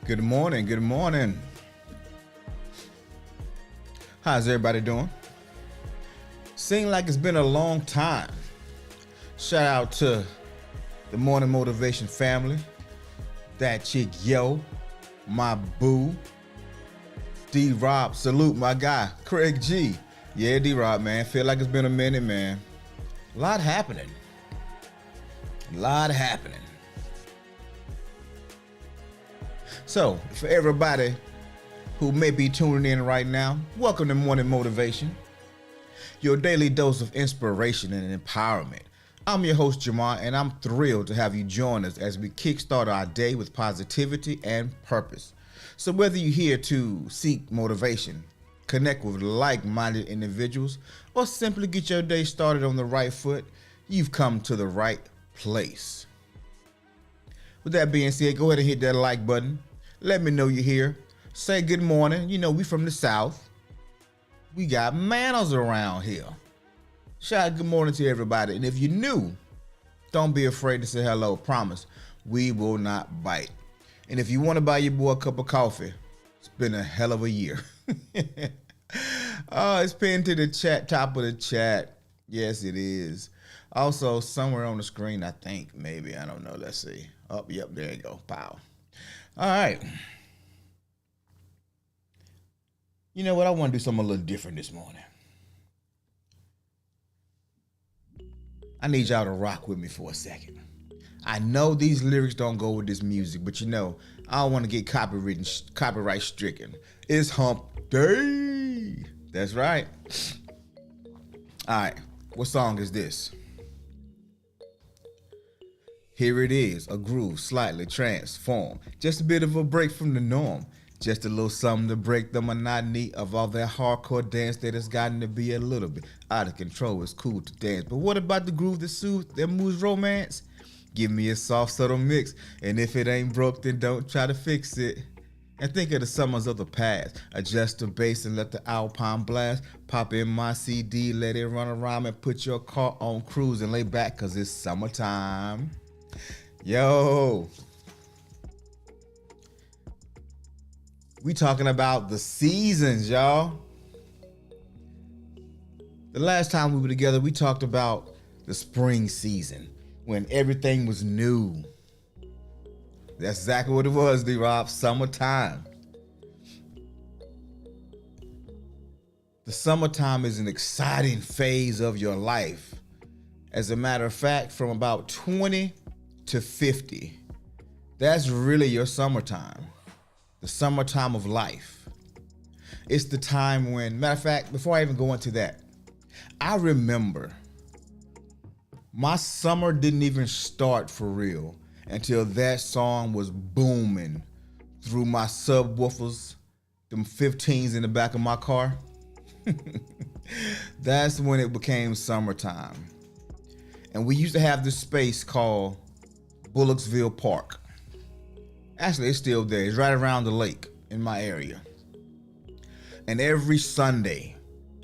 Good morning. Good morning. How's everybody doing? Seems like it's been a long time. Shout out to the Morning Motivation family. That chick, yo, my boo. D-Rob, salute my guy, Craig G. Yeah, D-Rob, man. Feel like it's been a minute, man. A lot happening. So, for everybody who may be tuning in right now, welcome to Morning Motivation, your daily dose of inspiration and empowerment. I'm your host, Jamar, and I'm thrilled to have you join us as we kickstart our day with positivity and purpose. So whether you're here to seek motivation, connect with like-minded individuals, or simply get your day started on the right foot, you've come to the right place. With that being said, go ahead and hit that like button. Let me know you're here. Say good morning. You know, we from the South. We got manners around here. Shout out good morning to everybody. And if you're new, don't be afraid to say hello. Promise, we will not bite. And if you want to buy your boy a cup of coffee, it's been a hell of a year. Oh, it's pinned to the chat, top of the chat. Yes, it is. Also, somewhere on the screen, I think, maybe, I don't know. Let's see. Oh, yep, there you go. Pow. All right. You know what? I want to do something a little different this morning. I need y'all to rock with me for a second. I know these lyrics don't go with this music, but you know, I don't want to get copyright stricken. It's hump day. That's right. All right. What song is this? Here it is, a groove slightly transformed. Just a bit of a break from the norm. Just a little something to break the monotony of all that hardcore dance that has gotten to be a little bit out of control. It's cool to dance, but what about the groove that soothes, that moves romance? Give me a soft, subtle mix, and if it ain't broke, then don't try to fix it. And think of the summers of the past. Adjust the bass and let the alpine blast. Pop in my CD, let it run around and put your car on cruise and lay back, cause it's summertime. Yo, we talking about the seasons, y'all. The last time we were together, we talked about the spring season when everything was new. That's exactly what it was, D-Rob, summertime. The summertime is an exciting phase of your life. As a matter of fact, from about 20 to 50, that's really your summertime. The summertime of life. It's the time when, matter of fact, before I even go into that, I remember my summer didn't even start for real until that song was booming through my subwoofers, them 15s in the back of my car. That's when it became summertime. And we used to have this space called Bullocksville Park. Actually, it's still there. It's right around the lake in my area. And every Sunday,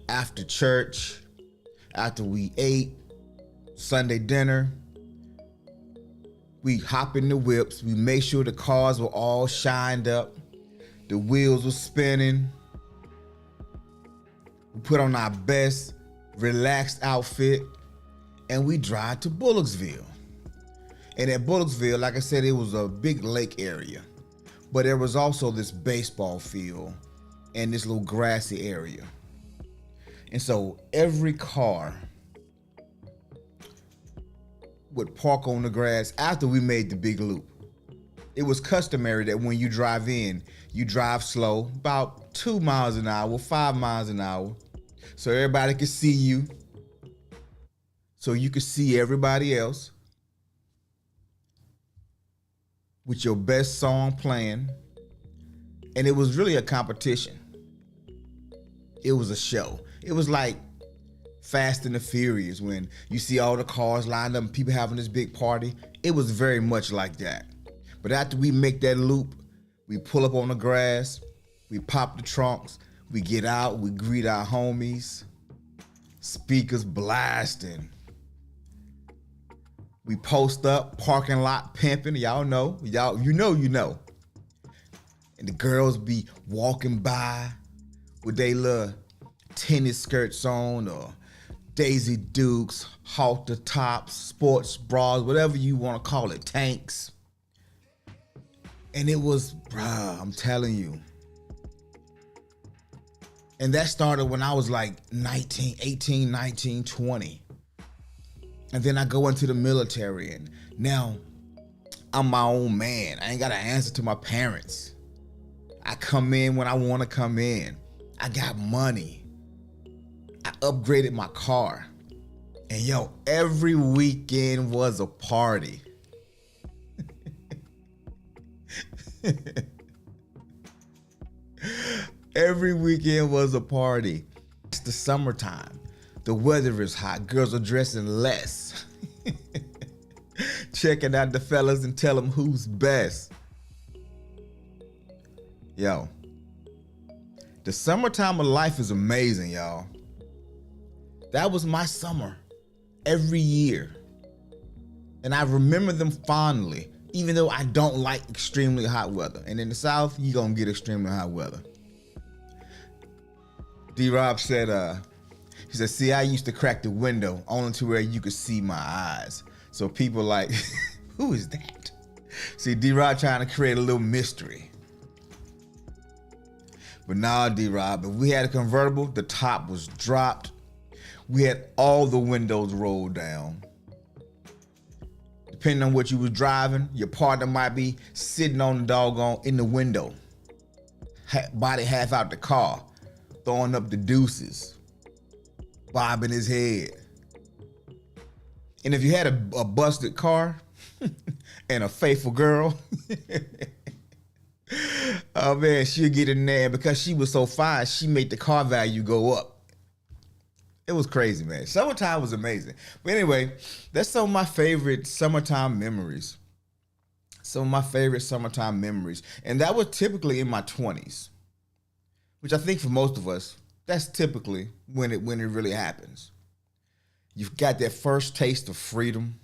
after church, after we ate Sunday dinner, we hop in the whips. We make sure the cars were all shined up. The wheels were spinning. We put on our best relaxed outfit and we drive to Bullocksville. And at Bullocksville, like I said, it was a big lake area, but there was also this baseball field and this little grassy area. And so every car would park on the grass after we made the big loop. It was customary that when you drive in, you drive slow, about 2 miles an hour, 5 miles an hour, so everybody could see you, so you could see everybody else, with your best song playing. And it was really a competition. It was a show. It was like Fast and the Furious when you see all the cars lined up and people having this big party. It was very much like that. But after we make that loop, we pull up on the grass, we pop the trunks, we get out, we greet our homies, speakers blasting. We post up, parking lot pimping. Y'all know. You know. And the girls be walking by with their little tennis skirts on or Daisy Dukes, halter tops, sports bras, whatever you want to call it, tanks. And it was, bruh, I'm telling you. And that started when I was like 18, 19, 20. And then I go into the military and now I'm my own man. I ain't got to answer to my parents. I come in when I want to come in. I got money. I upgraded my car. And yo, every weekend was a party. Every weekend was a party. It's the summertime. The weather is hot. Girls are dressing less. Checking out the fellas and tell them who's best. Yo, the summertime of life is amazing, y'all. That was my summer every year. And I remember them fondly, even though I don't like extremely hot weather. And in the South, you're going to get extremely hot weather. D-Rob said, he said, see, I used to crack the window only to where you could see my eyes. So people like, who is that? See, D-Rob trying to create a little mystery. But nah, D-Rob, if we had a convertible, the top was dropped. We had all the windows rolled down. Depending on what you was driving, your partner might be sitting on the doggone in the window. Body half out the car, throwing up the deuces, bobbing his head. And if you had a busted car and a faithful girl, oh man, she'll get in there. Because she was so fine, she made the car value go up. It was crazy, man. Summertime was amazing. But anyway, that's some of my favorite summertime memories. Some of my favorite summertime memories. And that was typically in my 20s. Which I think for most of us, that's typically when it really happens. You've got that first taste of freedom.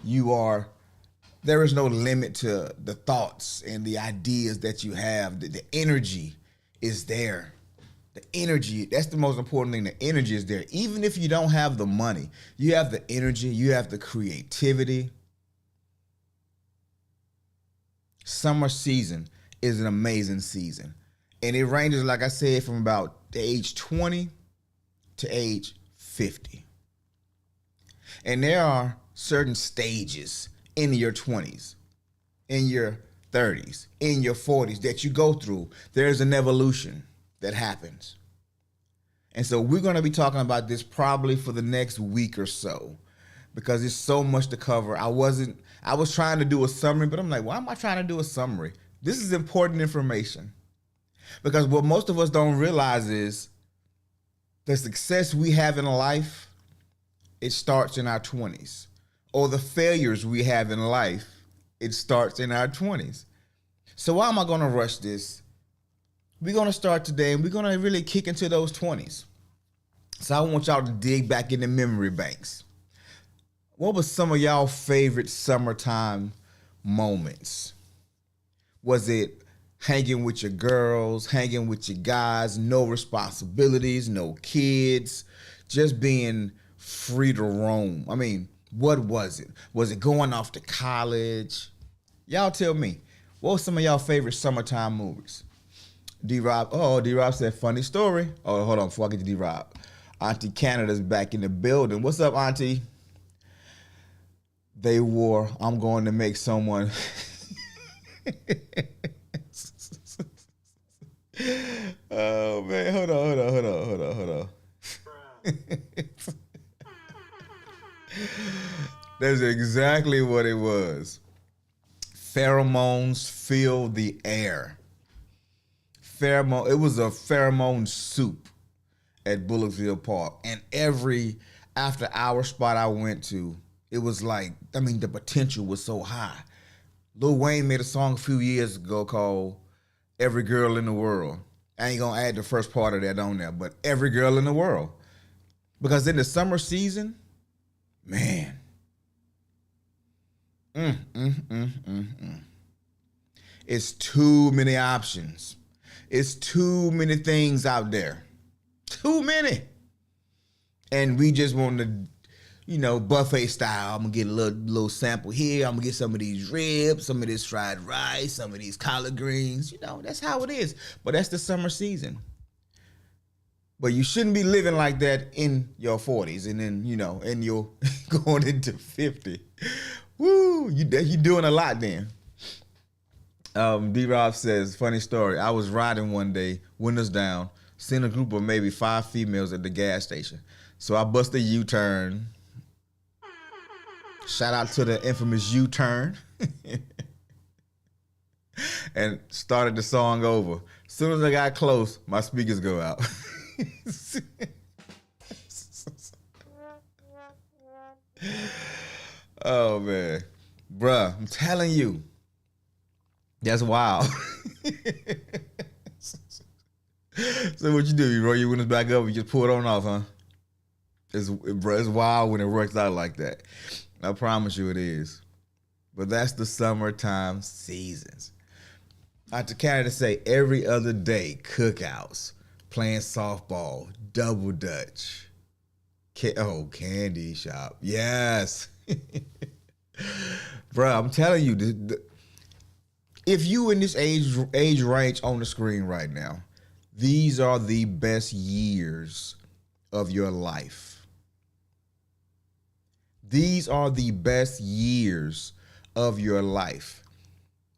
There is no limit to the thoughts and the ideas that you have. The energy is there. The energy, that's the most important thing. The energy is there. Even if you don't have the money, you have the energy, you have the creativity. Summer season is an amazing season. And it ranges, like I said, from about the age 20 to age 50. And there are certain stages in your 20s, in your 30s, in your 40s that you go through. There's an evolution that happens. And so we're going to be talking about this probably for the next week or so because there's so much to cover. I was trying to do a summary, but I'm like, why am I trying to do a summary? This is important information because what most of us don't realize is the success we have in life, it starts in our 20s. Or the failures we have in life, it starts in our 20s. So why am I going to rush this? We're going to start today and we're going to really kick into those 20s. So I want y'all to dig back in the memory banks. What was some of y'all favorite summertime moments? Was it hanging with your girls, hanging with your guys, no responsibilities, no kids, just being free to roam? I mean, what was it? Was it going off to college? Y'all tell me. What were some of y'all favorite summertime movies? D-Rob said, funny story. Oh, hold on, before I get to D-Rob. Auntie Canada's back in the building. What's up, Auntie? They wore, I'm going to make someone. Oh, man, hold on. That's exactly what it was. Pheromones fill the air. It was a pheromone soup at Bullocksville Park. And every after hour spot I went to, it was like, I mean, the potential was so high. Lil Wayne made a song a few years ago called Every Girl in the World. I ain't gonna add the first part of that on there, but every girl in the world. Because in the summer season, man, It's too many options. It's too many things out there. Too many. And we just want to, buffet style. I'm going to get a little sample here. I'm going to get some of these ribs, some of this fried rice, some of these collard greens. That's how it is. But that's the summer season. But you shouldn't be living like that in your 40s and then, and you're going into 50. Woo, you're doing a lot then. D-Rob says, funny story. I was riding one day, windows down, seen a group of maybe 5 females at the gas station. So I bust a U-turn. Shout out to the infamous U-turn. And started the song over. As soon as I got close, my speakers go out. Oh man, bruh, I'm telling you, that's wild. So what you do? You roll your windows back up and you just pull it on off, huh? It's wild when it works out like that. I promise you it is. But that's the summertime seasons. Out to Canada say every other day, cookouts, playing softball, double dutch. Candy shop. Yes. Bruh, I'm telling you, if you in this age range on the screen right now, these are the best years of your life. These are the best years of your life.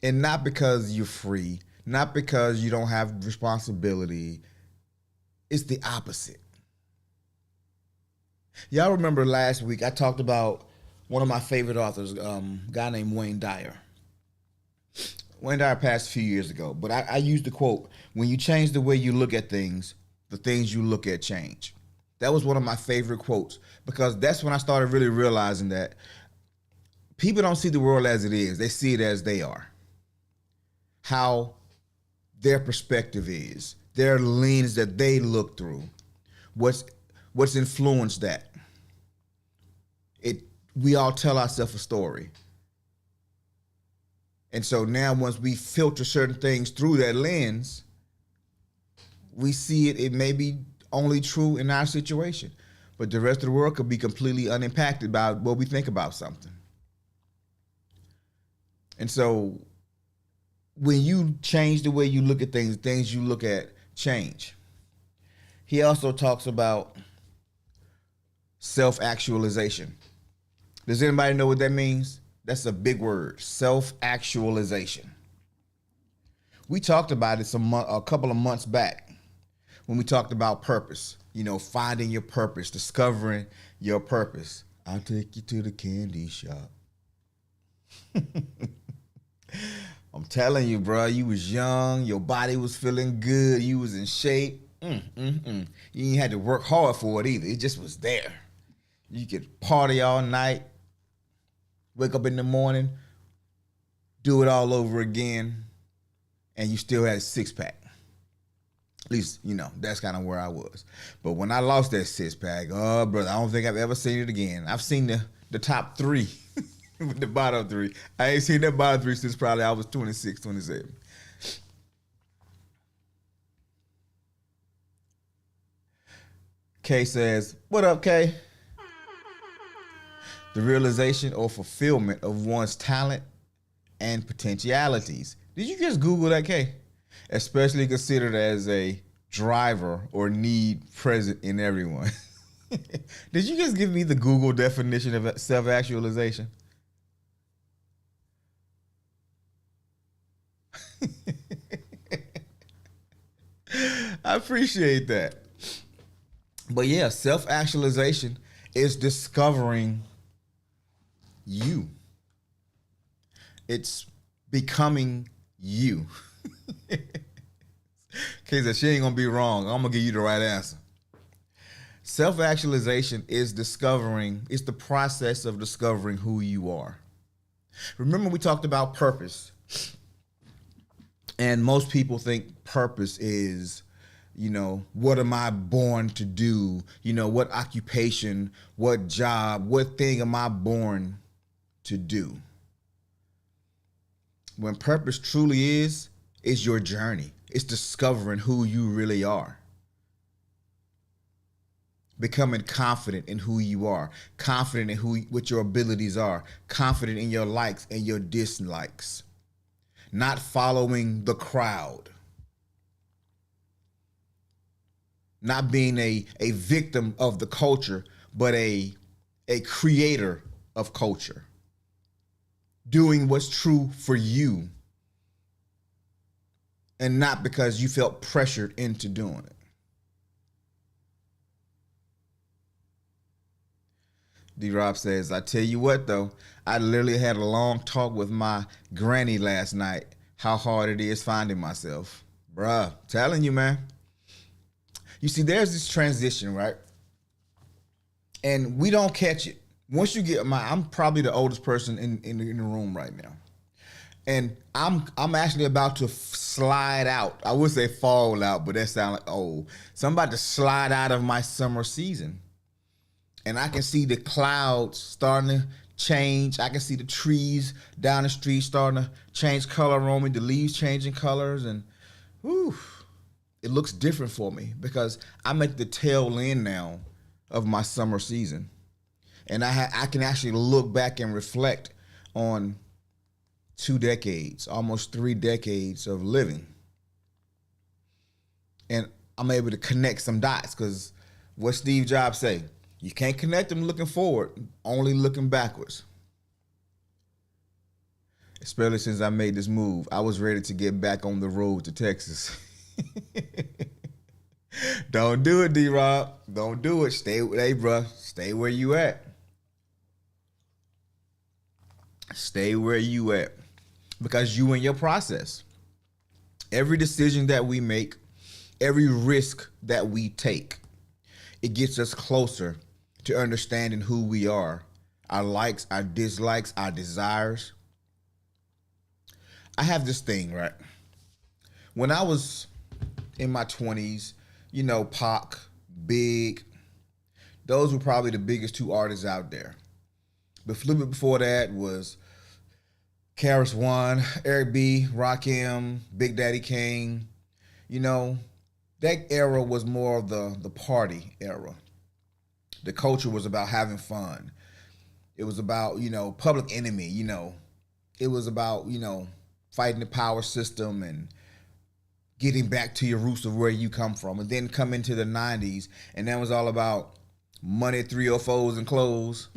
And not because you're free, not because you don't have responsibility. It's the opposite. Y'all remember last week I talked about one of my favorite authors, a guy named Wayne Dyer. Wayne Dyer passed a few years ago, but I used the quote, when you change the way you look at things, the things you look at change. That was one of my favorite quotes because that's when I started really realizing that people don't see the world as it is. They see it as they are. How their perspective is, their lens that they look through, what's influenced that. We all tell ourselves a story. And so now once we filter certain things through that lens, we see it may be only true in our situation. But the rest of the world could be completely unimpacted by what we think about something. And so when you change the way you look at things, things you look at change. He also talks about self-actualization. Does anybody know what that means? That's a big word, self-actualization. We talked about it a couple of months back when we talked about purpose, finding your purpose, discovering your purpose. I'll take you to the candy shop. I'm telling you, bro, you was young, your body was feeling good, you was in shape. You ain't had to work hard for it either. It just was there. You could party all night, wake up in the morning, do it all over again, and you still had a six-pack. At least, that's kind of where I was. But when I lost that six-pack, oh, brother, I don't think I've ever seen it again. I've seen the top 3, the bottom 3. I ain't seen that bottom 3 since probably I was 26, 27. Kay says, what up, Kay? The realization or fulfillment of one's talent and potentialities. Did you just Google that, Kay? Especially considered as a driver or need present in everyone. Did you just give me the Google definition of self-actualization? I appreciate that. But yeah, self-actualization is discovering you. It's becoming you. Kay said she ain't gonna be wrong. I'm gonna give you the right answer. Self-actualization is it's the process of discovering who you are. Remember we talked about purpose. And most people think purpose is, what am I born to do? What occupation, what job, what thing am I born to do? When purpose truly is your journey. It's discovering who you really are. Becoming confident in who you are, confident in what your abilities are, confident in your likes and your dislikes. Not following the crowd. Not being a victim of the culture, but a creator of culture. Doing what's true for you and not because you felt pressured into doing it. D-Rob says, I tell you what though, I literally had a long talk with my granny last night, how hard it is finding myself. Bruh, telling you, man. You see, there's this transition, right? And we don't catch it. Once you get I'm probably the oldest person in the room right now. And I'm actually about to slide out. I would say fall out, but that sounds like old. So I'm about to slide out of my summer season. And I can see the clouds starting to change. I can see the trees down the street starting to change color on me, the leaves changing colors. And whew, it looks different for me because I'm at the tail end now of my summer season. And I can actually look back and reflect on 2 decades, almost 3 decades of living. And I'm able to connect some dots because what Steve Jobs say, you can't connect them looking forward, only looking backwards. Especially since I made this move, I was ready to get back on the road to Texas. Don't do it, D-Rob. Don't do it. Hey, bro, stay where you at. Stay where you at. Because you in your process. Every decision that we make, every risk that we take, it gets us closer to understanding who we are, our likes, our dislikes, our desires. I have this thing, right? When I was in my 20s, you know, Pac, Big, those were probably the biggest 2 artists out there. But a little bit before that was Karis One, Eric B, Rakim, Big Daddy Kane. You know, that era was more of the party era. The culture was about having fun. It was about, you know, Public Enemy, you know. It was about, you know, fighting the power system and getting back to your roots of where you come from. And then come into the 90s, and that was all about money, 304s, and clothes.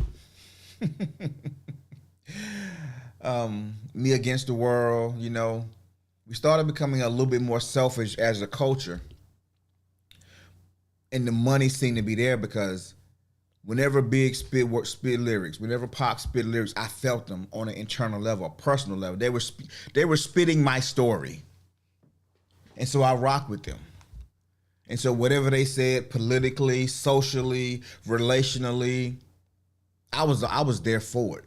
Me against the world, you know. We started becoming a little bit more selfish as a culture. And the money seemed to be there because whenever Big spit lyrics, whenever Pac spit lyrics, I felt them on an internal level, a personal level. They were spitting my story. And so I rock with them. And so whatever they said politically, socially, relationally, I was there for it.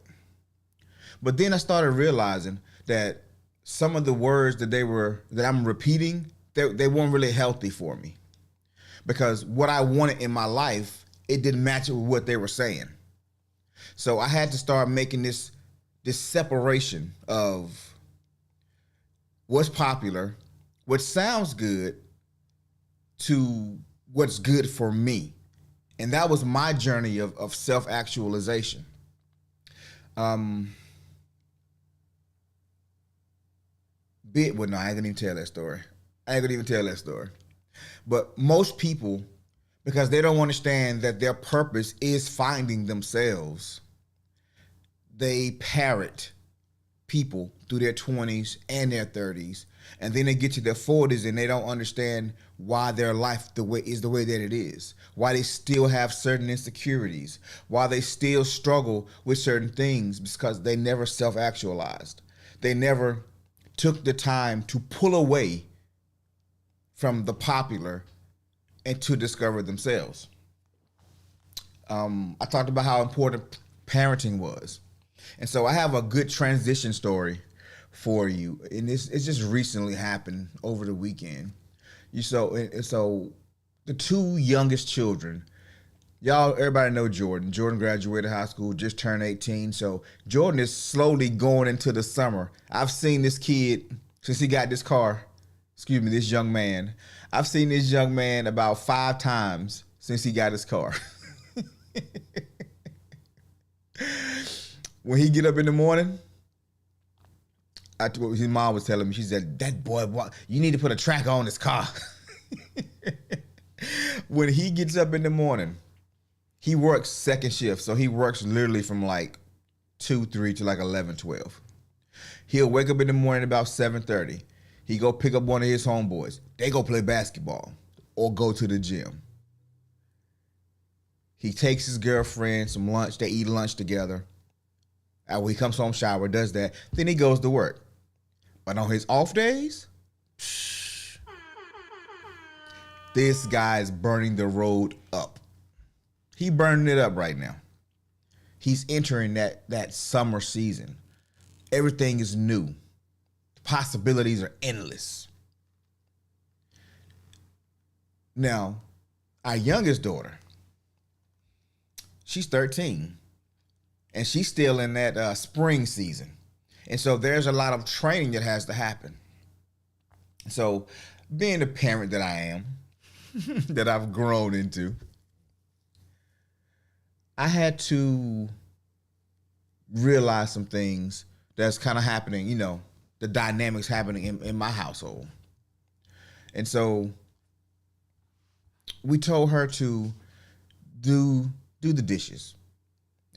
But then I started realizing that some of the words that I'm repeating, they weren't really healthy for me. Because what I wanted in my life, it didn't match with what they were saying. So I had to start making this separation of what's popular, what sounds good, to what's good for me. And that was my journey of self-actualization. Well, no, I ain't gonna even tell that story. But most people, because they don't understand that their purpose is finding themselves, they parrot people through their 20s and their 30s, and then they get to their 40s and they don't understand why their life is the way that it is, why they still have certain insecurities, why they still struggle with certain things, because they never self-actualized. They never took the time to pull away from the popular and to discover themselves. I talked about how important parenting was. And so I have a good transition story for you. And it's just recently happened over the weekend. So the 2 youngest children, Y'all, everybody know Jordan. Jordan graduated high school, just turned 18. So Jordan is slowly going into the summer. I've seen this kid since he got this car. Excuse me, this young man. I've seen this young man about 5 times since he got his car. When he get up in the morning, his mom was telling me, she said, that boy, you need to put a tracker on his car. When he gets up in the morning, he works second shift. So he works literally from like 2, 3 to like 11, 12. He'll wake up in the morning about 7:30. He go pick up one of his homeboys. They go play basketball or go to the gym. He takes his girlfriend some lunch. They eat lunch together. When he comes home, shower, does that. Then he goes to work. But on his off days, this guy is burning the road up. He burning it up right now. He's entering that summer season. Everything is new. The possibilities are endless. Now, our youngest daughter, she's 13. And she's still in that spring season. And so there's a lot of training that has to happen. So being the parent that I am, that I've grown into, I had to realize some things that's kind of happening, the dynamics happening in my household. And so we told her to do the dishes.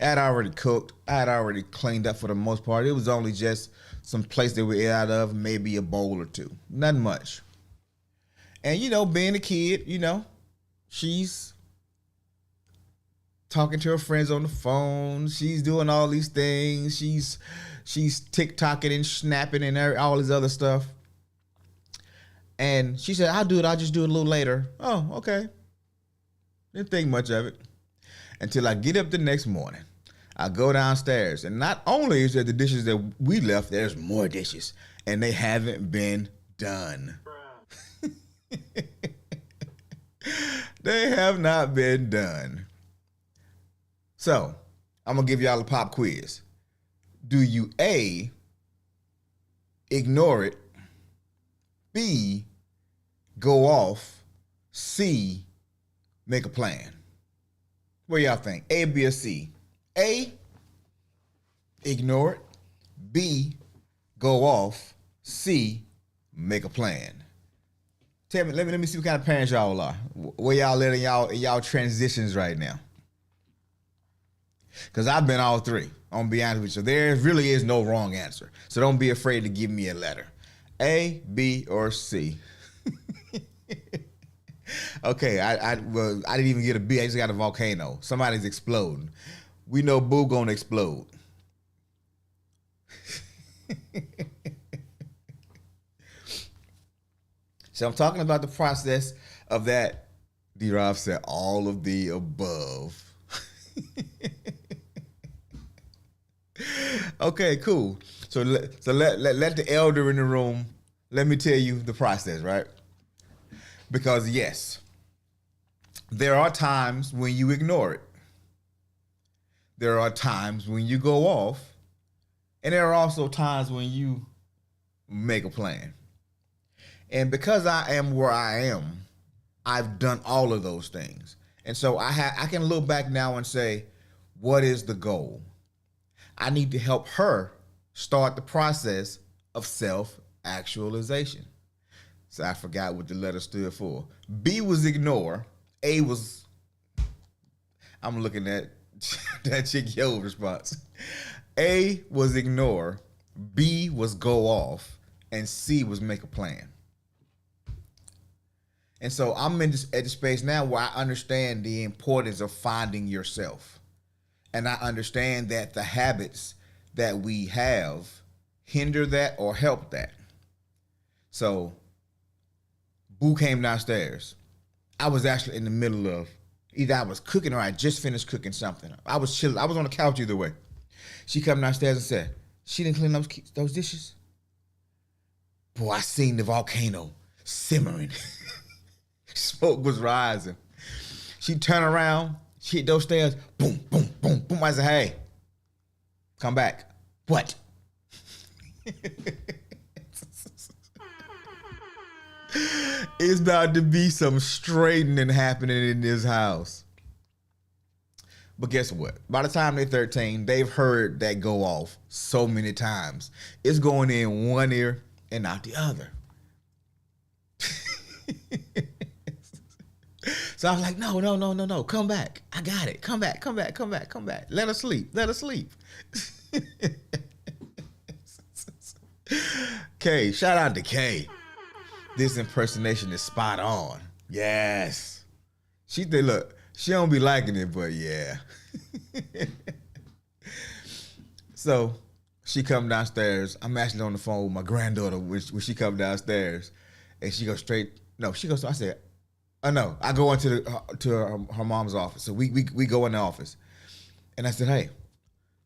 I had already cooked. I had already cleaned up for the most part. It was only just some place that we ate out of, maybe a bowl or two. Nothing much. And, being a kid, she's talking to her friends on the phone. She's doing all these things. She's TikToking and snapping and all this other stuff. And she said, I'll do it. I'll just do it a little later. Oh, okay. Didn't think much of it. Until I get up the next morning. I go downstairs. And not only is there the dishes that we left, there's more dishes. And they haven't been done. They have not been done. So, I'm going to give y'all a pop quiz. Do you A, ignore it, B, go off, C, make a plan? What y'all think? A, B, or C? A, ignore it, B, go off, C, make a plan. Tell me, let me see what kind of parents y'all are. Where y'all at in y'all transitions right now? Because I've been all three. I'm going to be honest with you. There really is no wrong answer. So don't be afraid to give me a letter. A, B, or C. Okay, I didn't even get a B. I just got a volcano. Somebody's exploding. We know Boo gonna explode. So I'm talking about the process of that. D-Rob said all of the above. Okay, cool. So let the elder in the room, let me tell you the process, right? Because yes, there are times when you ignore it. There are times when you go off. And there are also times when you make a plan. And because I am where I am, I've done all of those things. And so I can look back now and say, what is the goal? I need to help her start the process of self-actualization. So I forgot what the letter stood for. B was ignore. A was, I'm looking at that chick yo response. A was ignore. B was go off. And C was make a plan. And so I'm at the space now where I understand the importance of finding yourself. And I understand that the habits that we have hinder that or help that. So Boo came downstairs. I was actually in the middle of, either I was cooking or I just finished cooking something. I was chilling. I was on the couch either way. She come downstairs and said, she didn't clean those dishes? Boy, I seen the volcano simmering. Smoke was rising. She turned around. She hit those stairs. Boom, boom, boom, boom. I said, hey, come back. What? It's about to be some straightening happening in this house. But guess what? By the time they're 13, they've heard that go off so many times. It's going in one ear and out the other. So I was like, no. Come back. I got it. Come back. Let her sleep. Kay, shout out to Kay. This impersonation is spot on. Yes. She did look. She don't be liking it, but yeah. So she come downstairs. I'm actually on the phone with my granddaughter when she come downstairs, and she goes straight. No, she goes. I said, "Oh no." I go into her mom's office. So we go in the office, and I said, "Hey,"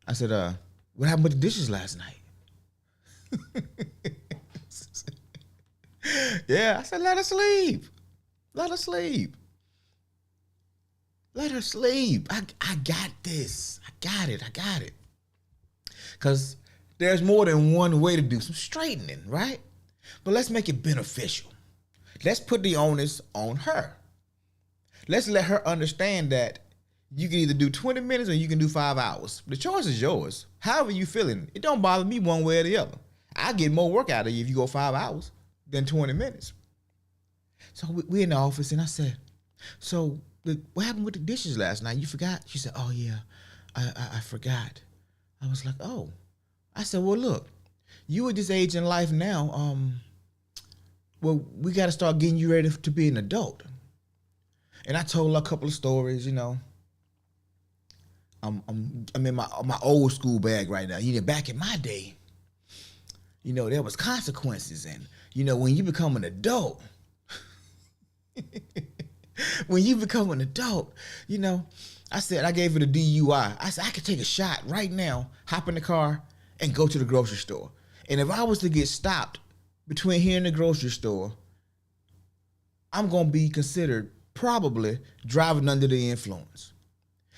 I said, "What happened with the dishes last night?" Yeah, I said, let her sleep. I got this. I got it. Because there's more than one way to do some straightening, right? But let's make it beneficial. Let's put the onus on her. Let's let her understand that you can either do 20 minutes or you can do 5 hours. The choice is yours. However you feeling, it don't bother me one way or the other. I get more work out of you if you go 5 hours than 20 minutes. So we in the office, and I said, so what happened with the dishes last night? You forgot? She said, oh yeah, I forgot. I was like, oh. I said, well, look, you at this age in life now, well, we got to start getting you ready to be an adult. And I told her a couple of stories, you know. I'm in my old school bag right now. You know, back in my day, you know, there was consequences, and you know, when you become an adult, you know, I said, I gave it a DUI. I said, I could take a shot right now, hop in the car, and go to the grocery store. And if I was to get stopped between here and the grocery store, I'm going to be considered probably driving under the influence.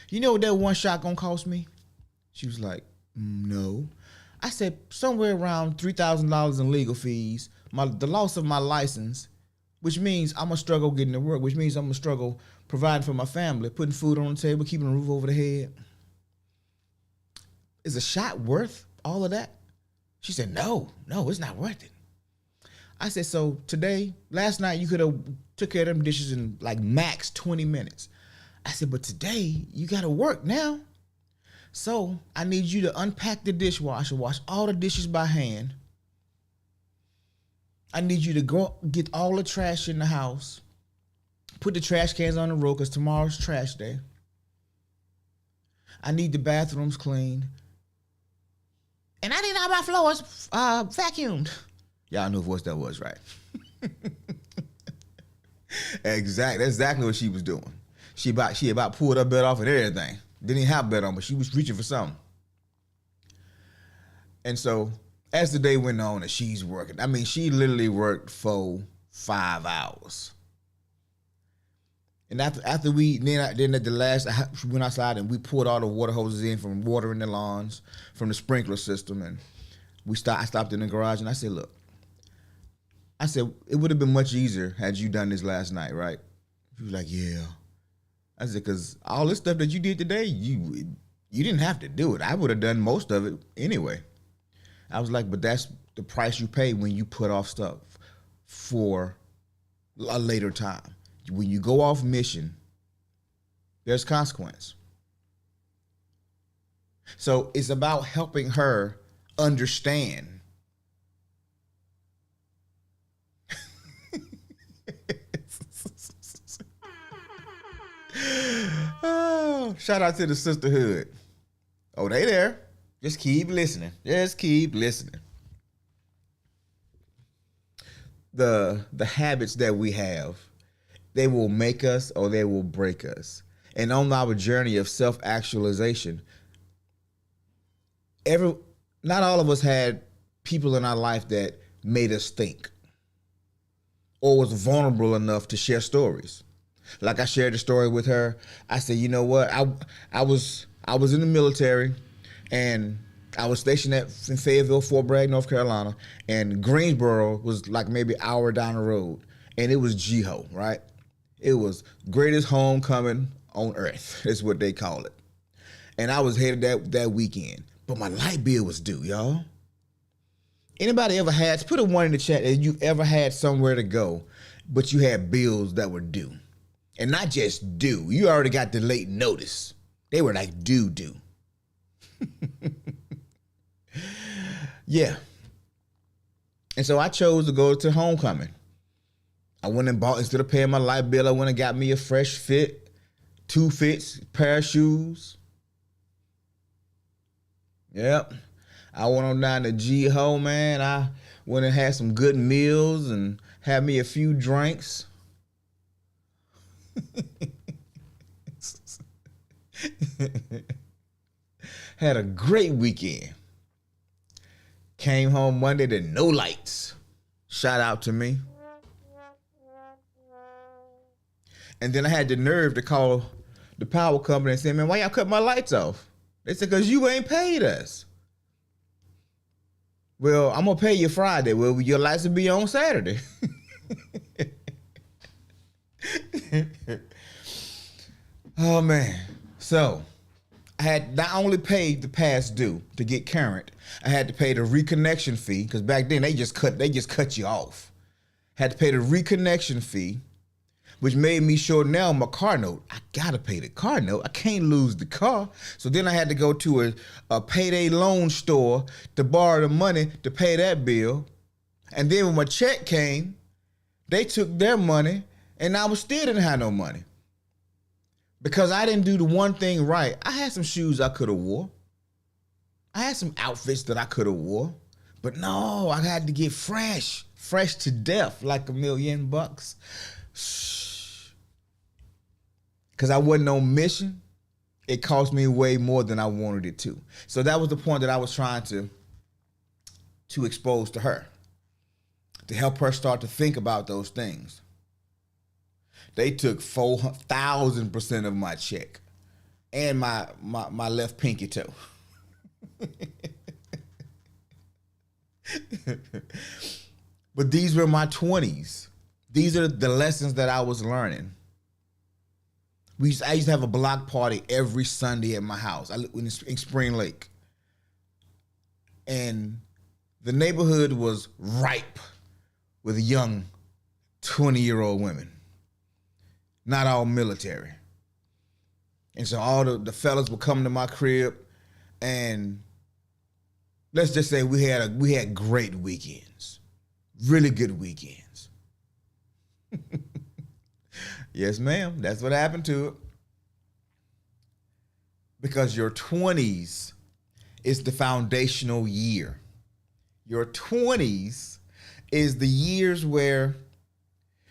You know what that one shot going to cost me? She was like, no. I said, somewhere around $3,000 in legal fees, the loss of my license, which means I'm going to struggle getting to work, which means I'm going to struggle providing for my family, putting food on the table, keeping a roof over the head. Is a shot worth all of that? She said, no, it's not worth it. I said, so last night you could have took care of them dishes in like max 20 minutes. I said, but today you got to work now. So I need you to unpack the dishwasher, wash all the dishes by hand. I need you to go get all the trash in the house, put the trash cans on the road because tomorrow's trash day. I need the bathrooms cleaned. And I need all my floors vacuumed. Y'all know what that was, right? Exactly. That's exactly what she was doing. She about pulled her bed off and everything. Didn't even have a bed on, but she was reaching for something. And so as the day went on and she's working, I mean, she literally worked for 5 hours. And after then at the last, we went outside and we poured all the water hoses in from watering the lawns, from the sprinkler system. And I stopped in the garage and I said, look, it would have been much easier had you done this last night, right? She was like, yeah. I said, because all this stuff that you did today, you didn't have to do it. I would have done most of it anyway. I was like, but that's the price you pay when you put off stuff for a later time. When you go off mission, there's consequence. So it's about helping her understand. Oh, shout out to the sisterhood. Oh, they there. Just keep listening. The habits that we have, they will make us or they will break us. And on our journey of self-actualization, not all of us had people in our life that made us think or was vulnerable enough to share stories. Like I shared the story with her. I said, you know what? I was in the military, and I was stationed in Fayetteville, Fort Bragg, North Carolina, and Greensboro was like maybe an hour down the road, and it was GHO, right? It was greatest homecoming on earth. That's what they call it. And I was headed that weekend, but my light bill was due, y'all. Anybody ever had? Put a one in the chat if you ever had somewhere to go, but you had bills that were due. And not just due. You already got the late notice. They were like due. Yeah. And so I chose to go to homecoming. I went and bought, instead of paying my light bill, I went and got me a fresh fit, 2 fits, pair of shoes. Yep. I went on down to G-Ho, man. I went and had some good meals and had me a few drinks. Had a great weekend. Came home Monday to no lights. Shout out to me. And then I had the nerve to call the power company and say, man, why y'all cut my lights off? They said, because you ain't paid us. Well, I'm going to pay you Friday. Well, your lights will be on Saturday. Oh, man. So I had not only paid the past due to get current, I had to pay the reconnection fee, because back then they just cut you off. Had to pay the reconnection fee, which made me sure now my car note, I gotta pay the car note. I can't lose the car. So then I had to go to a payday loan store to borrow the money to pay that bill. And then when my check came, they took their money and I still didn't have no money. Because I didn't do the one thing right. I had some shoes I could have wore. I had some outfits that I could have wore. But no, I had to get fresh to death, like $1,000,000. Because I wasn't on mission. It cost me way more than I wanted it to. So that was the point that I was trying to expose to her, to help her start to think about those things. They took 4,000% of my check and my left pinky toe. But these were my 20s. These are the lessons that I was learning. I used to have a block party every Sunday at my house. I lived in Spring Lake. And the neighborhood was ripe with young 20-year-old women. Not all military. And so all the fellas would come to my crib, and let's just say we had great weekends. Really good weekends. Yes, ma'am. That's what happened to it. Because your 20s is the foundational year. Your 20s is the years where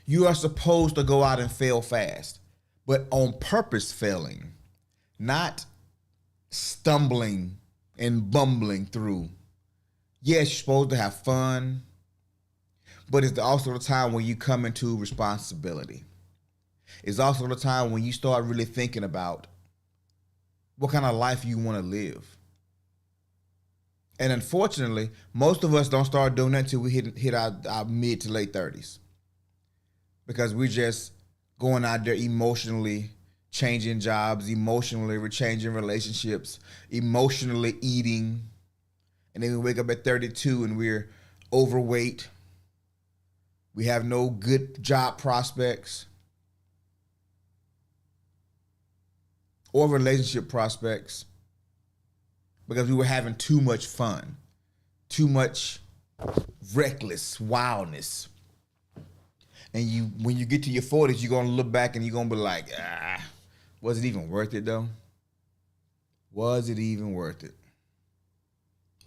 you are supposed to go out and fail fast, but on purpose failing, not stumbling and bumbling through. Yes, you're supposed to have fun, but it's also the time when you come into responsibility. It's also the time when you start really thinking about what kind of life you want to live. And unfortunately, most of us don't start doing that until we hit our mid to late 30s. Because we're just going out there emotionally changing jobs, emotionally changing relationships, emotionally eating. And then we wake up at 32 and we're overweight. We have no good job prospects or relationship prospects because we were having too much fun, too much reckless wildness. And when you get to your 40s, you're going to look back and you're going to be like, was it even worth it though? Was it even worth it?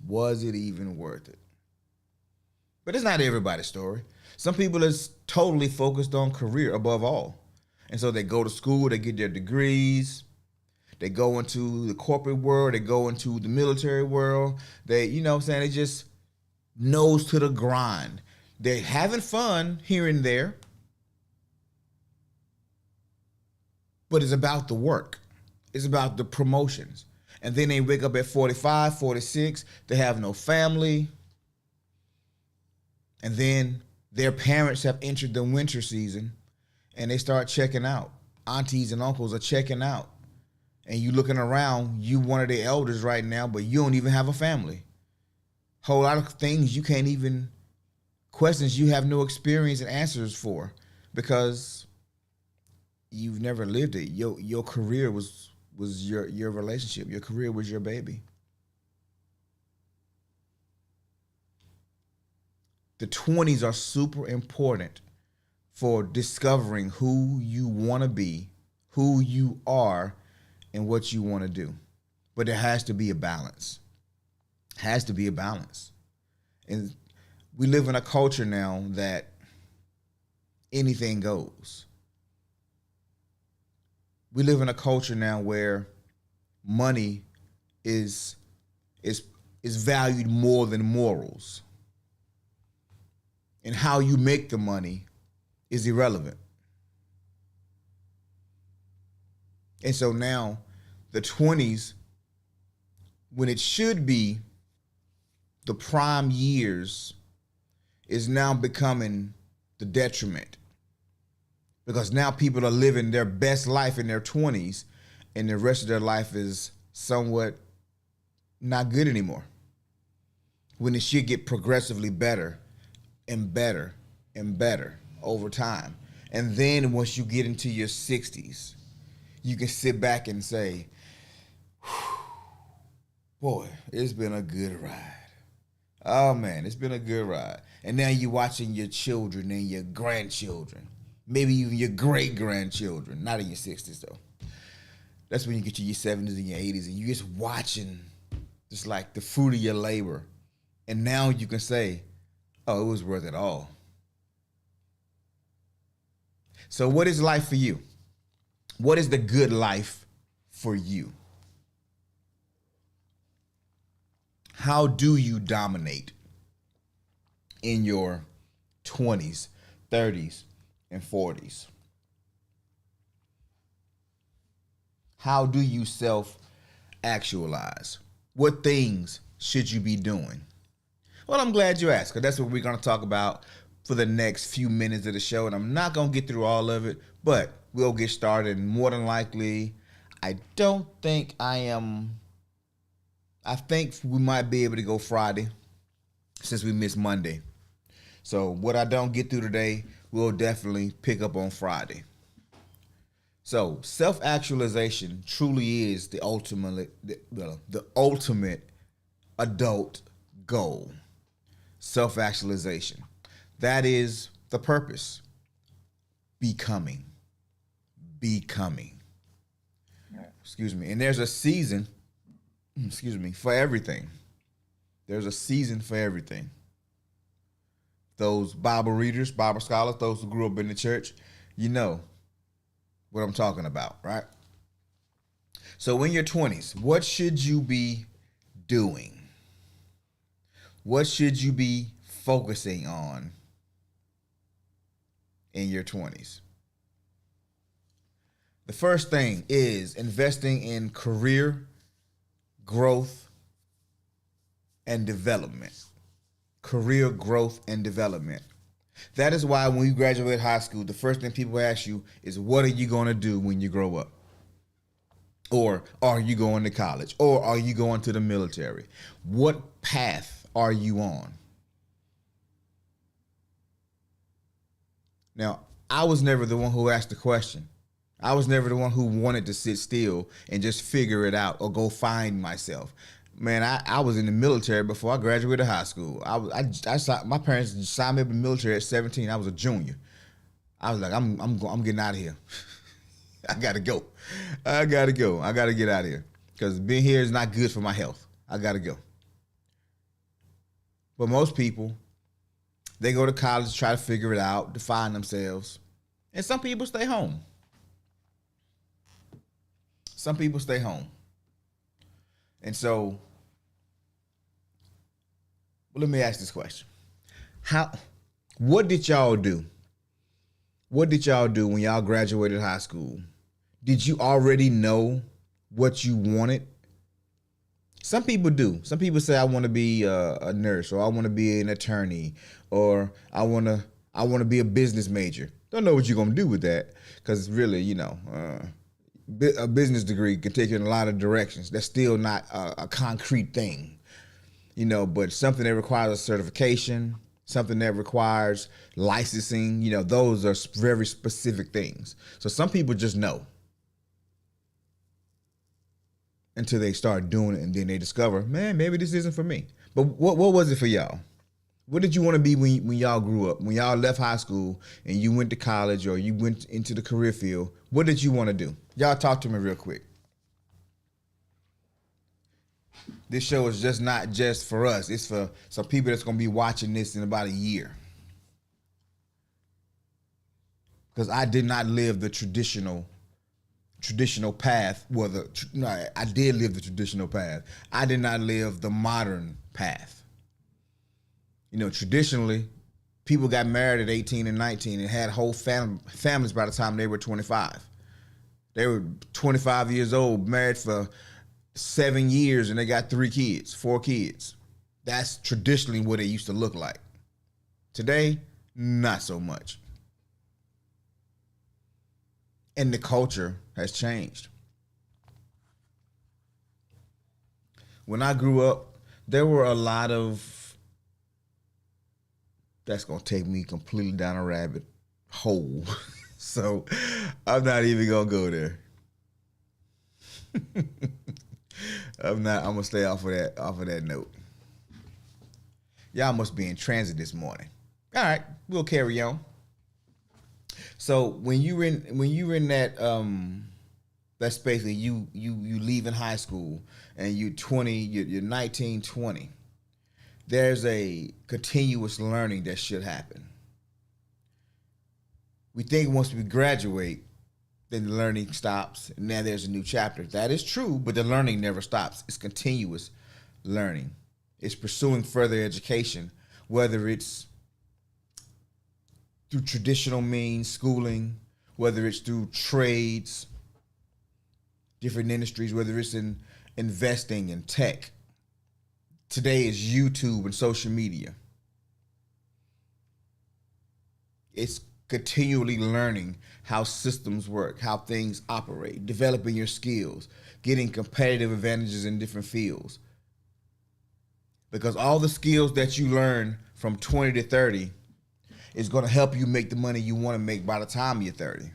Was it even worth it? But it's not everybody's story. Some people is totally focused on career above all. And so they go to school, they get their degrees, they go into the corporate world, they go into the military world. They, you know what I'm saying, they just nose to the grind. They're having fun here and there. but it's about the work. It's about the promotions. And then they wake up at 45, 46, they have no family. And then their parents have entered the winter season and they start checking out. Aunties and uncles are checking out. And you looking around, you one of the elders right now, but you don't even have a family. Whole lot of things you can't even, questions you have no experience and answers for because you've never lived it. Your career was your relationship. Your career was your baby. The 20s are super important for discovering who you want to be, who you are, and what you want to do. But there has to be a balance. Has to be a balance. And we live in a culture now that anything goes. We live in a culture now where money is valued more than morals. And how you make the money is irrelevant. And so now the 20s, when it should be the prime years, is now becoming the detriment. Because now people are living their best life in their 20s and the rest of their life is somewhat not good anymore. When it should get progressively better and better and better over time. And then once you get into your 60s, you can sit back and say, boy, it's been a good ride. Oh man, it's been a good ride. And now you're watching your children and your grandchildren, maybe even your great-grandchildren, not in your 60s though. That's when you get to your 70s and your 80s and you're just watching just like the fruit of your labor. And now you can say, oh, it was worth it all. So what is life for you? What is the good life for you? How do you dominate in your 20s, 30s, and 40s? How do you self-actualize? What things should you be doing? Well, I'm glad you asked, because that's what we're going to talk about for the next few minutes of the show. And I'm not going to get through all of it, but we'll get started. And more than likely, I think we might be able to go Friday since we missed Monday. So what I don't get through today, we'll definitely pick up on Friday. So self-actualization truly is the ultimate adult goal. Self-actualization. That is the purpose. Becoming. Excuse me. And there's a season, for everything. There's a season for everything. Those Bible readers, Bible scholars, those who grew up in the church, you know what I'm talking about, right? So in your 20s, what should you be doing? What should you be focusing on in your 20s? The first thing is investing in career growth and development. Career growth and development. That is why when you graduate high school, the first thing people ask you is, what are you going to do when you grow up? Or are you going to college? Or are you going to the military? What path are you on? Now, I was never the one who asked the question. I was never the one who wanted to sit still and just figure it out or go find myself. Man, I was in the military before I graduated high school. My parents signed me up in the military at 17. I was a junior. I was like, I'm getting out of here. I gotta go. I gotta get out of here because being here is not good for my health. I gotta go. But most people, they go to college to try to figure it out, define themselves. And some people stay home. And so, let me ask this question. What did y'all do? What did y'all do when y'all graduated high school? Did you already know what you wanted? Some people do. Some people say, I want to be a nurse, or I want to be an attorney, or I want to be a business major. Don't know what you're gonna do with that, because really, a business degree can take you in a lot of directions. That's still not a concrete thing, but something that requires a certification, something that requires licensing, those are very specific things. So some people just know until they start doing it, and then they discover, man, maybe this isn't for me. But what was it for y'all? What did you want to be when y'all grew up? When y'all left high school and you went to college or you went into the career field, what did you want to do? Y'all talk to me real quick. This show is just not just for us. It's for some people that's going to be watching this in about a year. Because I did not live the traditional path. I did live the traditional path. I did not live the modern path. Traditionally, people got married at 18 and 19 and had whole families by the time they were 25. They were 25 years old, married for 7 years, and they got 4 kids. That's traditionally what it used to look like. Today, not so much. And the culture has changed. When I grew up, there were a lot of, that's going to take me completely down a rabbit hole. So I'm not even going to go there. I'm going to stay off of that note. Y'all must be in transit this morning. All right, we'll carry on. So when you were in that space, and you leaving high school and you're 19, 20, there's a continuous learning that should happen. We think once we graduate, then the learning stops, and now there's a new chapter. That is true, but the learning never stops. It's continuous learning. It's pursuing further education, whether it's through traditional means, schooling, whether it's through trades, different industries, whether it's in investing in tech. Today is YouTube and social media. It's continually learning how systems work, how things operate, developing your skills, getting competitive advantages in different fields. Because all the skills that you learn from 20 to 30 is going to help you make the money you want to make by the time you're 30.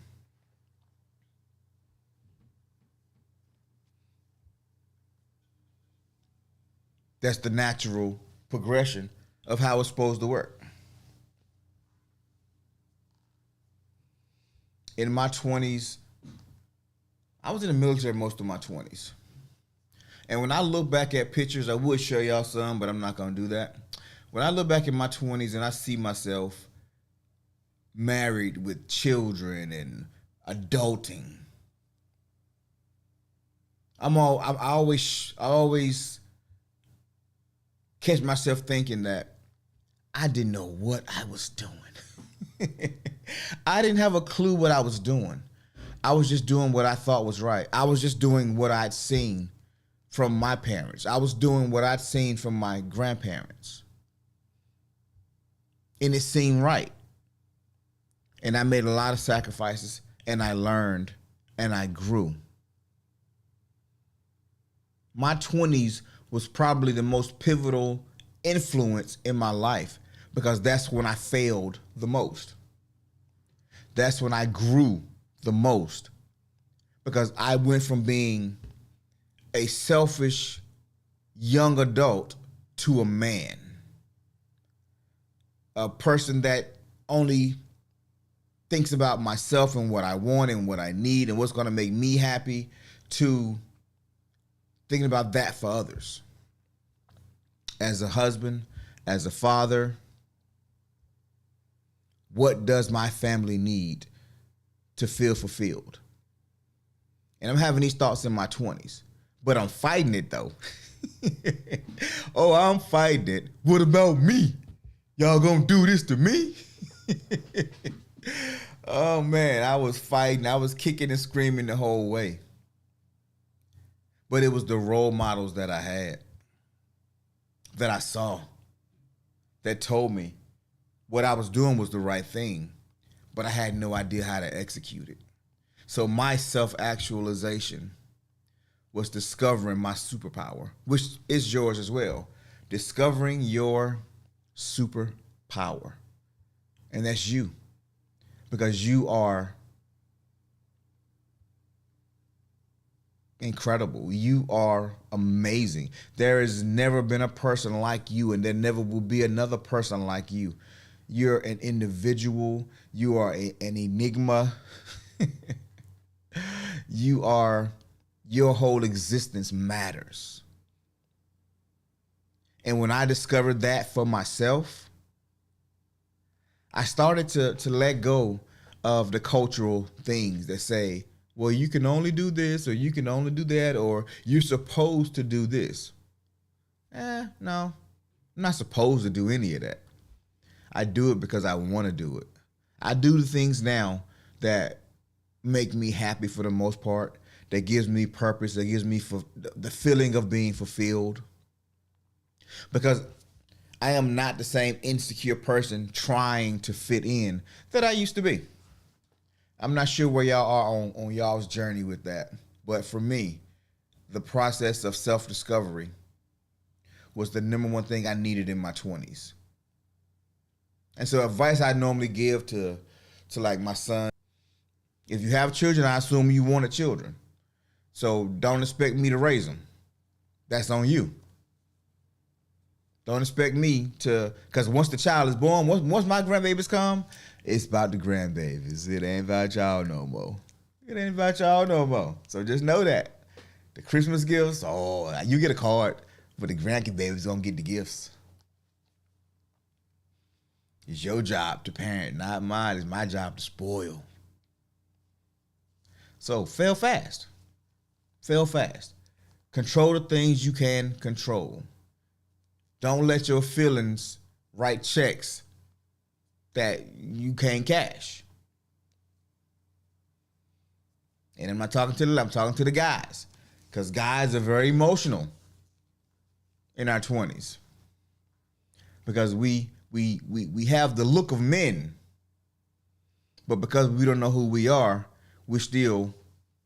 That's the natural progression of how it's supposed to work. In my 20s, I was in the military most of my 20s. And when I look back at pictures, I would show y'all some, but I'm not going to do that. When I look back in my 20s and I see myself married with children and adulting, I always catch myself thinking that I didn't know what I was doing. I didn't have a clue what I was doing. I was just doing what I thought was right. I was just doing what I'd seen from my parents. I was doing what I'd seen from my grandparents. And it seemed right. And I made a lot of sacrifices, and I learned, and I grew. My 20s was probably the most pivotal influence in my life, because that's when I failed the most. That's when I grew the most, because I went from being a selfish young adult to a man, a person that only thinks about myself and what I want and what I need and what's going to make me happy, to thinking about that for others. As a husband, as a father, what does my family need to feel fulfilled? And I'm having these thoughts in my 20s, but I'm fighting it though. Oh, I'm fighting it. What about me? Y'all gonna do this to me? Oh man, I was fighting. I was kicking and screaming the whole way. But it was the role models that I had, that I saw, that told me what I was doing was the right thing, but I had no idea how to execute it. So my self-actualization was discovering my superpower, which is yours as well. Discovering your superpower. And that's you. Because you are incredible. You are amazing. There has never been a person like you, and there never will be another person like you. You're an individual. You are an enigma. You are, your whole existence matters. And when I discovered that for myself, I started to let go of the cultural things that say, well, you can only do this, or you can only do that, or you're supposed to do this. No, I'm not supposed to do any of that. I do it because I want to do it. I do the things now that make me happy for the most part, that gives me purpose, that gives me the feeling of being fulfilled. Because I am not the same insecure person trying to fit in that I used to be. I'm not sure where y'all are on y'all's journey with that. But for me, the process of self-discovery was the number one thing I needed in my 20s. And so advice I normally give to like my son, if you have children, I assume you wanted children. So don't expect me to raise them. That's on you. Don't expect me to, because once the child is born, once my grandbabies come, it's about the grandbabies. It ain't about y'all no more. It ain't about y'all no more. So just know that. The Christmas gifts, oh, you get a card, but the grandbabies gonna get the gifts. It's your job to parent, not mine. It's my job to spoil. So fail fast. Fail fast. Control the things you can control. Don't let your feelings write checks that you can't cash. And I'm talking to the guys, because guys are very emotional in our 20s. Because we have the look of men, but because we don't know who we are, we're still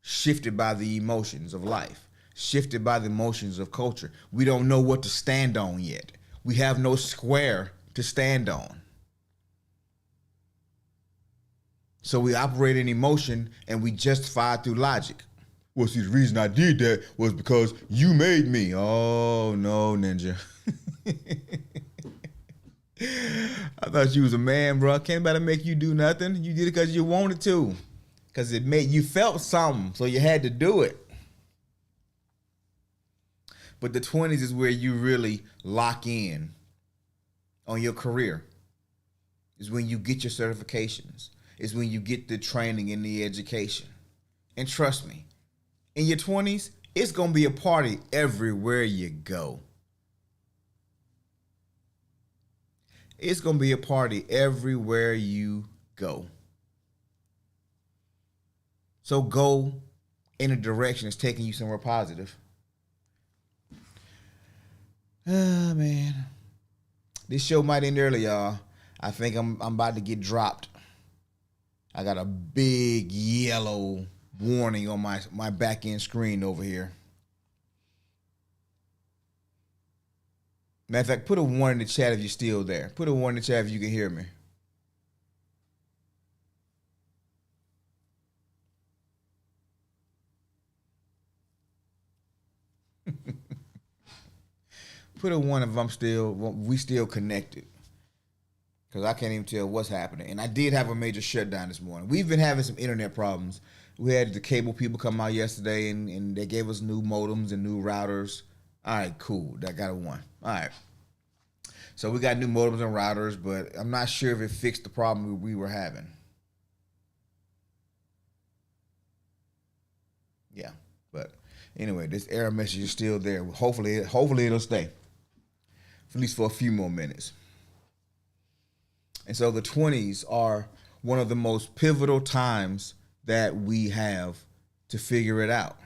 shifted by the emotions of life, shifted by the emotions of culture. We don't know what to stand on yet. We have no square to stand on. So we operate in emotion and we justify it through logic. Well, see, the reason I did that was because you made me. Oh, no, ninja. I thought you was a man, bro. Can't nobody make you do nothing. You did it because you wanted to. Because it made you felt something, so you had to do it. But the 20s is where you really lock in on your career. Is when you get your certifications. Is when you get the training and the education. And trust me, in your 20s, it's going to be a party everywhere you go. It's going to be a party everywhere you go. So go in a direction that's taking you somewhere positive. Ah, man. This show might end early, y'all. I think I'm about to get dropped. I got a big yellow warning on my back end screen over here. Matter of fact, put a 1 in the chat if you're still there. Put a 1 in the chat if you can hear me. Put a 1 if we still connected. Because I can't even tell what's happening. And I did have a major shutdown this morning. We've been having some internet problems. We had the cable people come out yesterday and they gave us new modems and new routers. All right, cool. That got a 1. All right. So we got new modems and routers, but I'm not sure if it fixed the problem we were having. Yeah, but anyway, this error message is still there. Hopefully it'll stay, at least for a few more minutes. And so the 20s are one of the most pivotal times that we have to figure it out.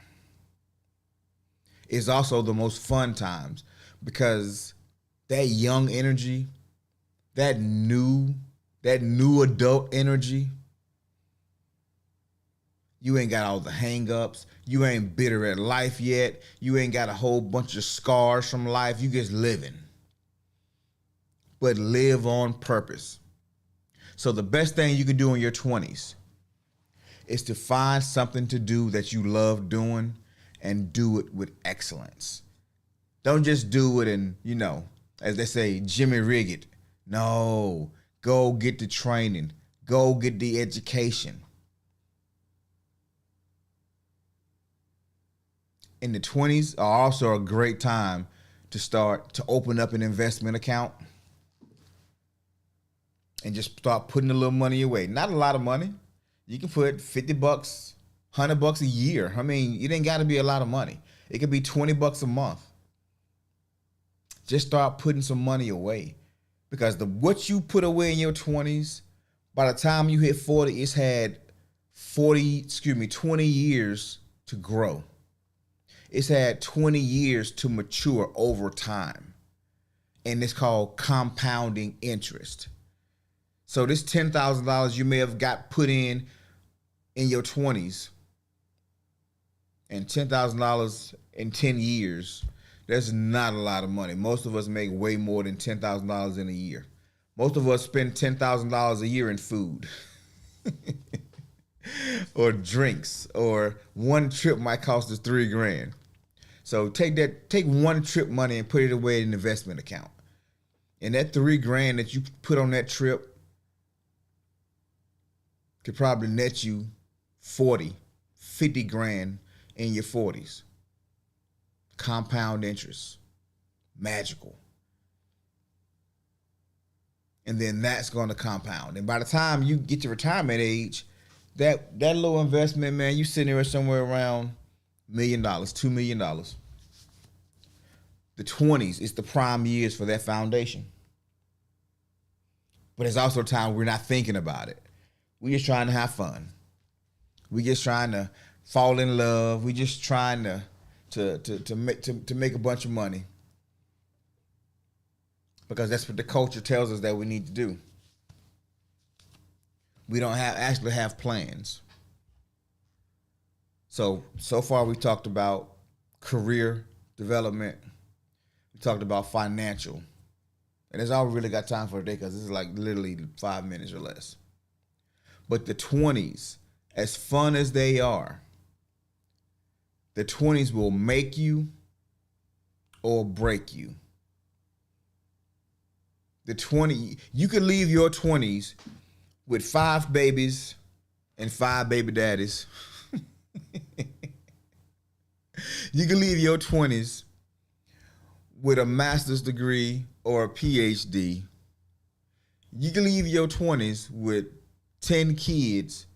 It's also the most fun times because that young energy, that new adult energy, you ain't got all the hang-ups. You ain't bitter at life yet. You ain't got a whole bunch of scars from life. You just living. But live on purpose. So the best thing you can do in your 20s is to find something to do that you love doing and do it with excellence. Don't just do it and, as they say, Jimmy rig it. No, go get the training. Go get the education. In the 20s are also a great time to open up an investment account and just start putting a little money away. Not a lot of money. You can put $50, $100 a year. I mean, it ain't got to be a lot of money. It could be $20 a month. Just start putting some money away, because what you put away in your 20s, by the time you hit 40, it's had 20 years to grow. It's had 20 years to mature over time. And it's called compounding interest. So this $10,000 you may have got put in your 20s, and $10,000 in 10 years, that's not a lot of money. Most of us make way more than $10,000 in a year. Most of us spend $10,000 a year in food or drinks, or one trip might cost us $3,000. So take one trip money and put it away in an investment account. And that $3,000 that you put on that trip could probably net you 40, 50 grand in your 40s. Compound interest. Magical. And then that's going to compound. And by the time you get to retirement age, that little investment, man, you sitting there somewhere around $1 million, $2 million. The 20s is the prime years for that foundation. But it's also a time we're not thinking about it. We're just trying to have fun. We're just trying to fall in love. We're just trying to make a bunch of money, because that's what the culture tells us that we need to do. We don't actually have plans. So far we talked about career development. We talked about financial. And that's all we really got time for today, because this is like literally 5 minutes or less. But the 20s, as fun as they are, the 20s will make you or break you. You could leave your 20s with 5 babies and 5 baby daddies. You can leave your 20s with a master's degree or a PhD. You can leave your 20s with 10 kids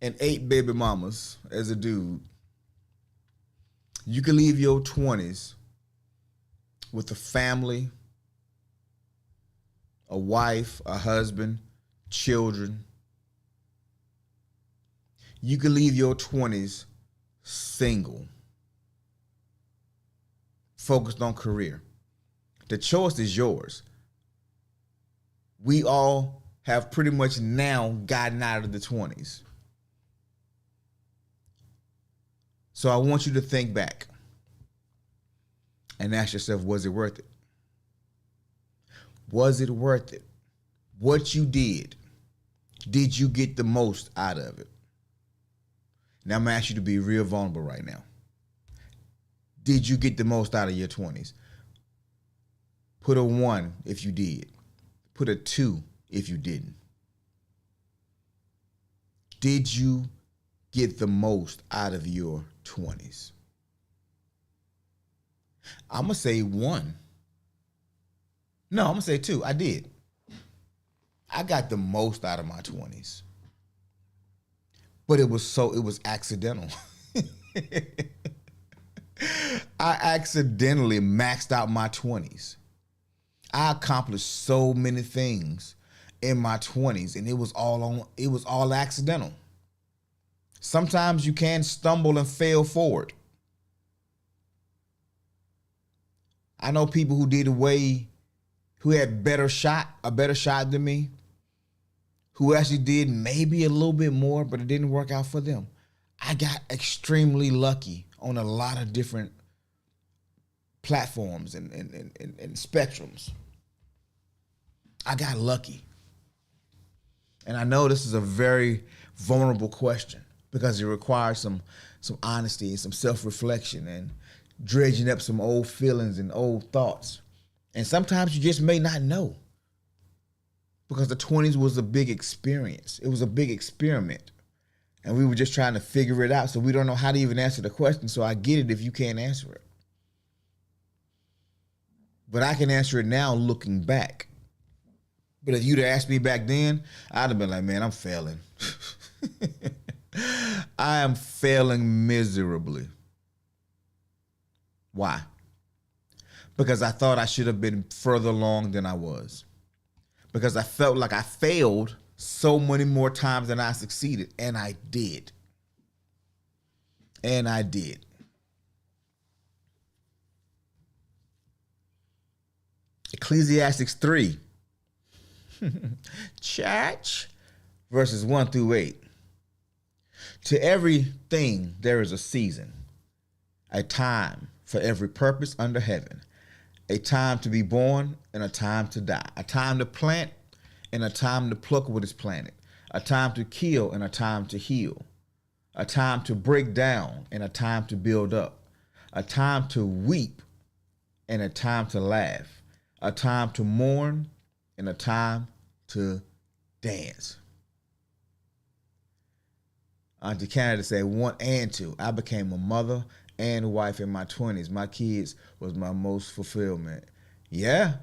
and 8 baby mamas as a dude. You can leave your 20s with a family, a wife, a husband, children. You can leave your 20s single, focused on career. The choice is yours. We all have pretty much now gotten out of the 20s. So I want you to think back and ask yourself, was it worth it? Was it worth it? What you did you get the most out of it? Now I'm going to ask you to be real vulnerable right now. Did you get the most out of your 20s? Put a 1 if you did. Put a 2 if you didn't. Did you get the most out of your 20s? I'm going to say 1. No, I'm going to say 2. I did. I got the most out of my 20s. But it was accidental. I accidentally maxed out my 20s. I accomplished so many things in my 20s, and it was all accidental. Sometimes you can stumble and fail forward. I know people who had a better shot than me, who actually did maybe a little bit more, but it didn't work out for them. I got extremely lucky on a lot of different platforms and spectrums. I got lucky. And I know this is a very vulnerable question because it requires some honesty and some self-reflection and dredging up some old feelings and old thoughts. And sometimes you just may not know, because the 20s was a big experience. It was a big experiment. And we were just trying to figure it out. So we don't know how to even answer the question. So I get it if you can't answer it. But I can answer it now looking back. But if you'd asked me back then, I'd have been like, man, I'm failing. I am failing miserably. Why? Because I thought I should have been further along than I was. Because I felt like I failed so many more times than I succeeded. And I did. And I did. Ecclesiastes 3. Church. Verses 1 through 8. To everything there is a season, a time for every purpose under heaven, a time to be born and a time to die, a time to plant and a time to pluck what is planted, a time to kill and a time to heal, a time to break down and a time to build up, a time to weep and a time to laugh, a time to mourn and a time to dance. Auntie Canada said 1 and 2. I became a mother and wife in my 20s. My kids was my most fulfillment. Yeah.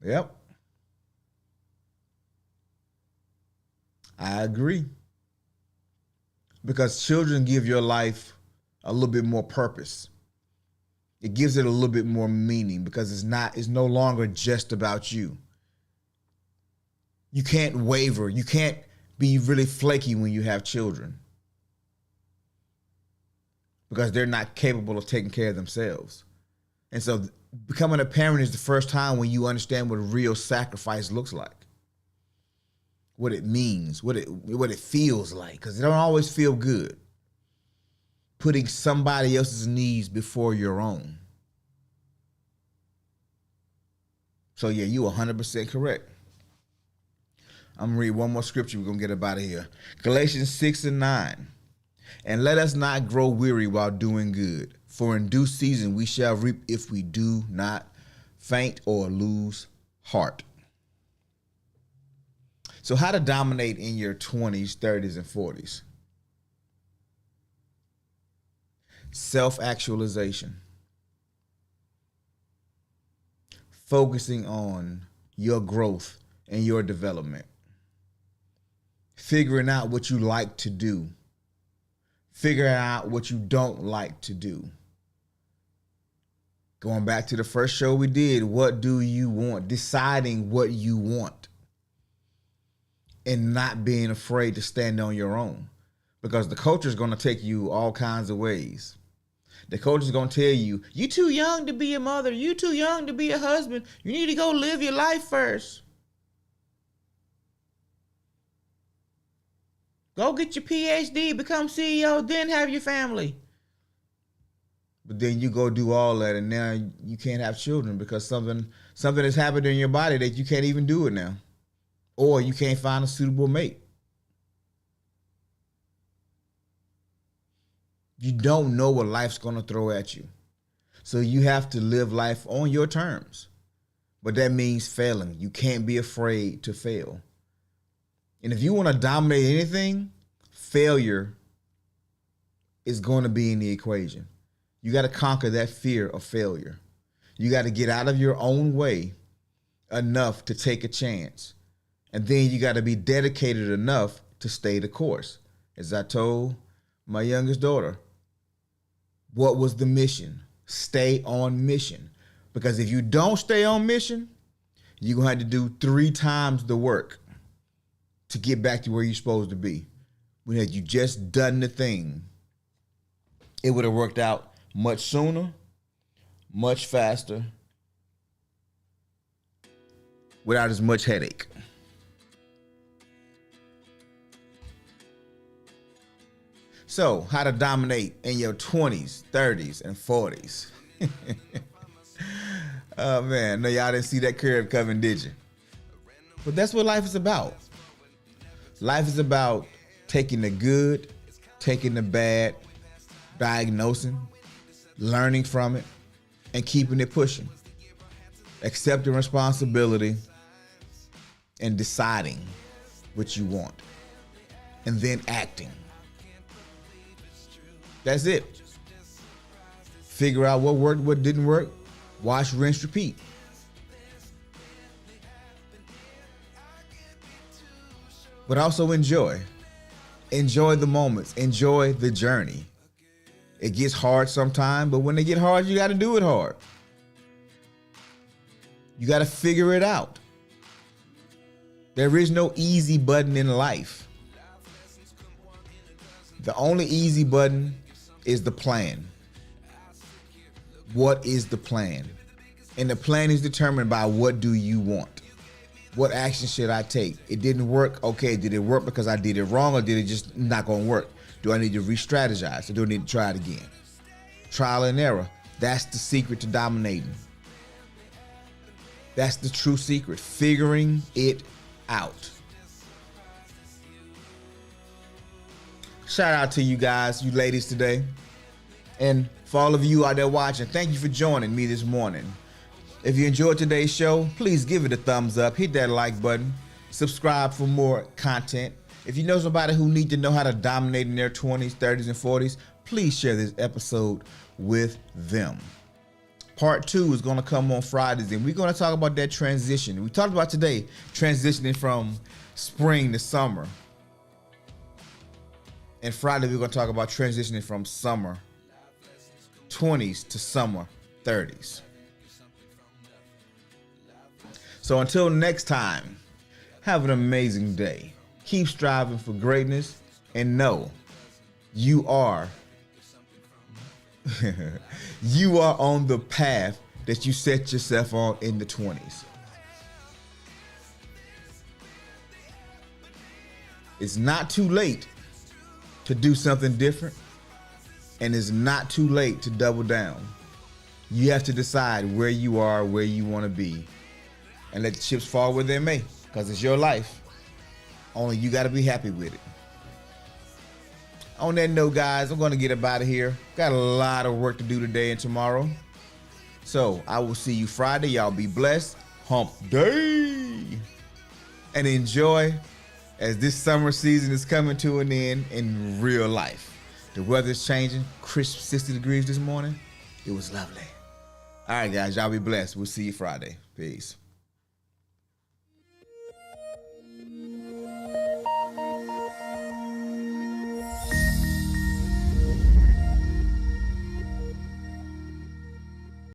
Yep. I agree. Because children give your life a little bit more purpose. It gives it a little bit more meaning because it's no longer just about you. You can't waver. You can't be really flaky when you have children, because they're not capable of taking care of themselves. And so becoming a parent is the first time when you understand what real sacrifice looks like, what it means, what it feels like, because it don't always feel good. Putting somebody else's needs before your own. So yeah, you 100% correct. I'm going to read one more scripture. We're going to get up out of here. Galatians 6 and 9. And let us not grow weary while doing good, for in due season we shall reap if we do not faint or lose heart. So how to dominate in your 20s, 30s, and 40s? Self-actualization. Focusing on your growth and your development. Figuring out what you like to do. Figuring out what you don't like to do. Going back to the first show we did, what do you want? Deciding what you want. And not being afraid to stand on your own. Because the culture is going to take you all kinds of ways. The culture is going to tell you, you too young to be a mother. You too young to be a husband. You need to go live your life first. Go get your PhD, become CEO, then have your family. But then you go do all that, and now you can't have children because something has happened in your body that you can't even do it now. Or you can't find a suitable mate. You don't know what life's going to throw at you. So you have to live life on your terms. But that means failing. You can't be afraid to fail. And if you want to dominate anything, failure is going to be in the equation. You got to conquer that fear of failure. You got to get out of your own way enough to take a chance. And then you got to be dedicated enough to stay the course. As I told my youngest daughter, what was the mission? Stay on mission. Because if you don't stay on mission, You're going to have to do 3 times the work to get back to where you're supposed to be. When had you just done the thing, it would have worked out much sooner, much faster, without as much headache. So, how to dominate in your 20s, 30s, and 40s. Oh man, no, y'all didn't see that curve coming, did you? But that's what life is about. Life is about taking the good, taking the bad, diagnosing, learning from it, and keeping it pushing. Accepting responsibility and deciding what you want. And then acting. That's it. Figure out what worked, what didn't work. Wash, rinse, repeat. But also enjoy. Enjoy the moments. Enjoy the journey. It gets hard sometimes, but when it get hard, you got to do it hard. You got to figure it out. There is no easy button in life. The only easy button is the plan. What is the plan? And the plan is determined by what do you want? What action should I take? It didn't work. Okay, did it work because I did it wrong, or did it just not gonna work? Do I need to re-strategize, or do I need to try it again? Trial and error. That's the secret to dominating. That's the true secret. Figuring it out. Shout out to you guys, you ladies today. And for all of you out there watching, thank you for joining me this morning. If you enjoyed today's show, please give it a thumbs up, hit that like button, subscribe for more content. If you know somebody who needs to know how to dominate in their 20s, 30s, and 40s, please share this episode with them. Part 2 is going to come on Fridays, and we're going to talk about that transition. We talked about today transitioning from spring to summer. And Friday, we're going to talk about transitioning from summer 20s to summer 30s. So until next time, have an amazing day. Keep striving for greatness and know you are you are on the path that you set yourself on in the 20s. It's not too late to do something different, and it's not too late to double down. You have to decide where you are, where you want to be, and let the chips fall where they may, because it's your life. Only you got to be happy with it. On that note, guys, I'm going to get up out of here. Got a lot of work to do today and tomorrow. So I will see you Friday. Y'all be blessed. Hump day. And enjoy as this summer season is coming to an end in real life. The weather's changing. Crisp 60 degrees this morning. It was lovely. All right, guys. Y'all be blessed. We'll see you Friday. Peace.